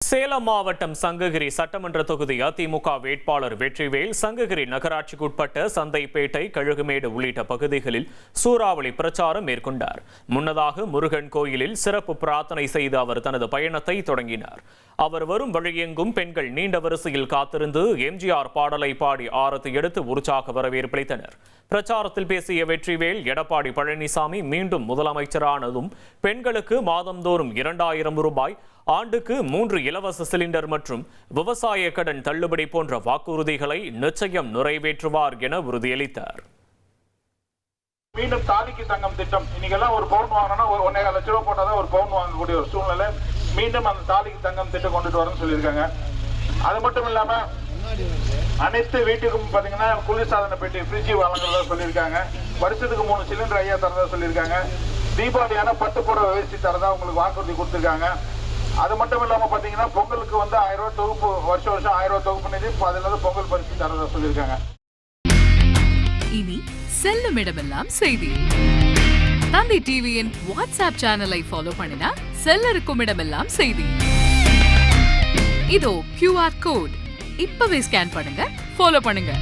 சேலம் மாவட்டம் சங்ககிரி சட்டமன்ற தொகுதி அதிமுக வேட்பாளர் வெற்றிவேல் சங்ககிரி நகராட்சிக்குட்பட்ட சந்தைப்பேட்டை கழுகுமேடு உள்ளிட்ட பகுதிகளில் சூறாவளி பிரச்சாரம் மேற்கொண்டார். முன்னதாக முருகன் கோயிலில் சிறப்பு பிரார்த்தனை செய்து அவர் தனது பயணத்தை தொடங்கினார். அவர் வரும் வழியெங்கும் பெண்கள் நீண்ட வரிசையில் காத்திருந்து எம்ஜிஆர் பாடலை பாடி ஆரத்தி எடுத்து உற்சாக வரவேற்பளித்தனர். பிரச்சாரத்தில் பேசிய வெற்றிவேல், எடப்பாடி பழனிசாமி மீண்டும் முதலமைச்சரானதும் பெண்களுக்கு மாதந்தோறும் 2000 ரூபாய், ஆண்டுக்கு 3 இலவச சிலிண்டர் மற்றும் விவசாய கடன் தள்ளுபடி போன்ற வாக்குறுதிகளை நிச்சயம் நிறைவேற்றுவார் என உறுதியளித்தார். மீண்டும் தாலிக்கு தங்கம் திட்டம், இன்னைக்கெல்லாம் ஒரு பவுன் வாங்கினா 1.5 லட்சம் ரூபாய் போட்டாதான் ஒரு பவுன் வாங்கக்கூடிய ஒரு சூழ்நிலை. மீண்டும் அந்த தாலிக்கு தங்கம் திட்டம் கொண்டுட்டு வரணும்னு சொல்லியிருக்காங்க. அது மட்டும் இல்லாம அனைத்து வீட்டுக்கும் பாத்தீங்கன்னா குளிர்சாதன பெட்டி ஃப்ரிட்ஜ் வழங்குறதா சொல்லியிருக்காங்க. வருஷத்துக்கு 3 சிலிண்டர் ஐயா தரதா சொல்லியிருக்காங்க. தீபாவளியான பட்டு புடவை வேஷ்டி தரதா உங்களுக்கு வாக்குறுதி கொடுத்துருக்காங்க. அது மட்டும் இல்லாம பாத்தீங்கன்னா பொங்கலுக்கு 1000 ரூபாய் தொகுப்பு, வருஷம் 1000 ரூபாய் தொகுப்பு நிதி, அதில் பொங்கல் பரிசு தரதா சொல்லியிருக்காங்க. இனி செல்லும் இடமெல்லாம் செய்தி. தந்தி டிவியின் வாட்ஸ்அப் சேனலை ஃபாலோ பண்ணினா செல்ல இருக்கும் இடமெல்லாம் செய்தி. இதோ QR கோட், இப்பவே ஸ்கேன் பண்ணுங்க, ஃபாலோ பண்ணுங்க.